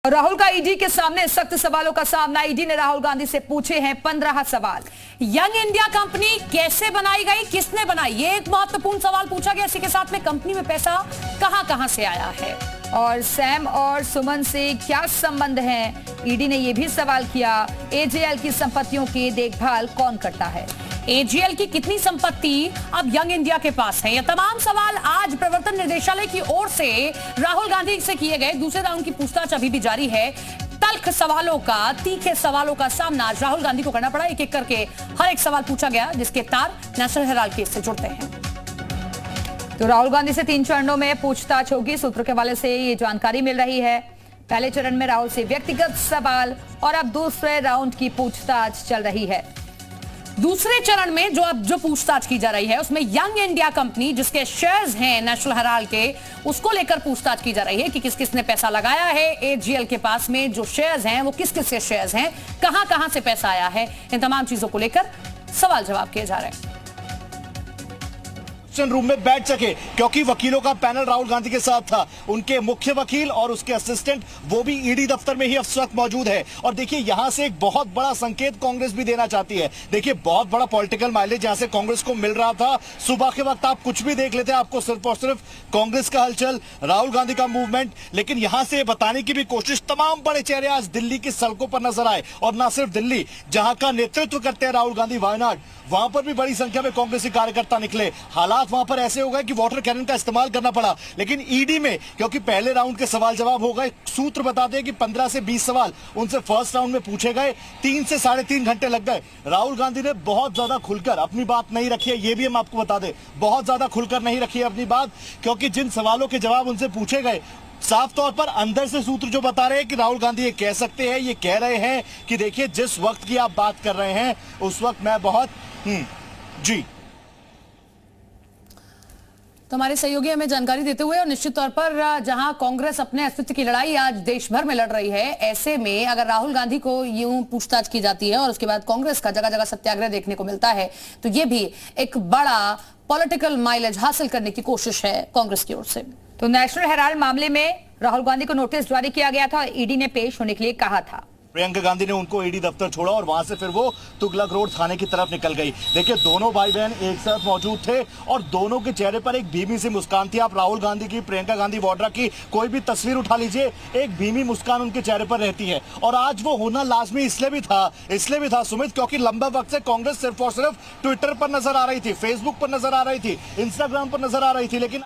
राहुल का ईडी के सामने सख्त सवालों का सामना। ईडी ने राहुल गांधी से पूछे हैं 15 सवाल। यंग इंडिया कंपनी कैसे बनाई गई, किसने बनाई, ये एक महत्वपूर्ण सवाल पूछा गया। इसी के साथ में कंपनी में पैसा कहां से आया है और सैम और सुमन से क्या संबंध है। ईडी ने यह भी सवाल किया, एजेएल की संपत्तियों की देखभाल कौन करता है, एजेएल की कितनी संपत्ति अब यंग इंडिया के पास है। ये तमाम सवाल आज प्रवर्तन निदेशालय की ओर से राहुल गांधी से किए गए। दूसरे राउंड की पूछताछ अभी भी जारी है। तल्ख सवालों का, तीखे सवालों का सामना आज राहुल गांधी को करना पड़ा। एक एक करके हर एक सवाल पूछा गया जिसके तार नेशनल हेराल्ड केस से जुड़ते हैं। तो राहुल गांधी से 3 चरणों में पूछताछ होगी। सूत्रों के हवाले से ये जानकारी मिल रही है। पहले चरण में राहुल से व्यक्तिगत सवाल और अब दूसरे राउंड की पूछताछ चल रही है। दूसरे चरण में जो पूछताछ की जा रही है उसमें यंग इंडिया कंपनी जिसके शेयर्स हैं नेशनल हेराल्ड के, उसको लेकर पूछताछ की जा रही है कि किस किस ने पैसा लगाया है। एजेएल के पास में जो शेयर्स हैं वो किस किस के शेयर्स हैं, कहां से पैसा आया है, इन तमाम चीजों को लेकर सवाल जवाब किए जा रहे हैं। रूम में बैठ सके क्योंकि वकीलों का पैनल राहुल गांधी के साथ था। उनके मुख्य वकील और उसके असिस्टेंट वो भी ईडी दफ्तर में ही इस वक्त मौजूद है। और देखिए यहां से एक बहुत बड़ा संकेत कांग्रेस भी देना चाहती है। देखिए बहुत बड़ा पॉलिटिकल माइलेज यहां से कांग्रेस को मिल रहा था। सुबह के वक्त आप कुछ भी देख लेते हैं, आपको सिर्फ और सिर्फ कांग्रेस का हलचल, राहुल गांधी का मूवमेंट। लेकिन यहां से बताने की भी कोशिश तमाम बड़े चेहरे आज दिल्ली की सड़कों पर नजर आए। और न सिर्फ दिल्ली, जहां का नेतृत्व करते हैं राहुल गांधी, वायनाड, वहां पर भी बड़ी संख्या में कांग्रेसी कार्यकर्ता निकले। हालात वहां पर ऐसे हो गए कि वाटर कैनन का इस्तेमाल करना पड़ा। लेकिन ईडी में क्योंकि पहले राउंड के सवाल जवाब हो गए, सूत्र बताते हैं कि 15 से 20 सवाल उनसे फर्स्ट राउंड में पूछे गए। 3 से 3.5 घंटे लग गए। राहुल गांधी ने बहुत ज्यादा खुलकर अपनी बात नहीं रखी है, ये भी हम आपको बता दें, बहुत ज्यादा खुलकर नहीं रखी है अपनी बात। क्योंकि जिन सवालों के जवाब उनसे पूछे गए, साफ तौर पर अंदर से सूत्र जो बता रहे हैं कि राहुल गांधी ये कह सकते हैं, ये कह रहे हैं कि देखिए जिस वक्त की आप बात कर रहे हैं उस वक्त मैं बहुत जी। तो हमारे सहयोगी हमें जानकारी देते हुए, और निश्चित तौर पर जहां कांग्रेस अपने अस्तित्व की लड़ाई आज देश भर में लड़ रही है, ऐसे में अगर राहुल गांधी को यूं पूछताछ की जाती है और उसके बाद कांग्रेस का जगह जगह सत्याग्रह देखने को मिलता है, तो ये भी एक बड़ा पॉलिटिकल माइलेज हासिल करने की कोशिश है कांग्रेस की ओर से। तो नेशनल हेराल्ड मामले में राहुल गांधी को नोटिस जारी किया गया था, ईडी ने पेश होने के लिए कहा था। प्रियंका गांधी ने उनको ईडी दफ्तर छोड़ा और वहां से फिर वो तुगलक रोड थाने की तरफ निकल गई। देखिए दोनों भाई बहन एक साथ मौजूद थे और दोनों के चेहरे पर एक भीमी सी मुस्कान थी। आप राहुल गांधी की, प्रियंका गांधी वाड्रा की कोई भी तस्वीर उठा लीजिए, एक भीमी मुस्कान उनके चेहरे पर रहती है। और आज वो होना लाजमी इसलिए भी था सुमित, क्योंकि लंबा वक्त से कांग्रेस सिर्फ और सिर्फ ट्विटर पर नजर आ रही थी, फेसबुक पर नजर आ रही थी, इंस्टाग्राम पर नजर आ रही थी। लेकिन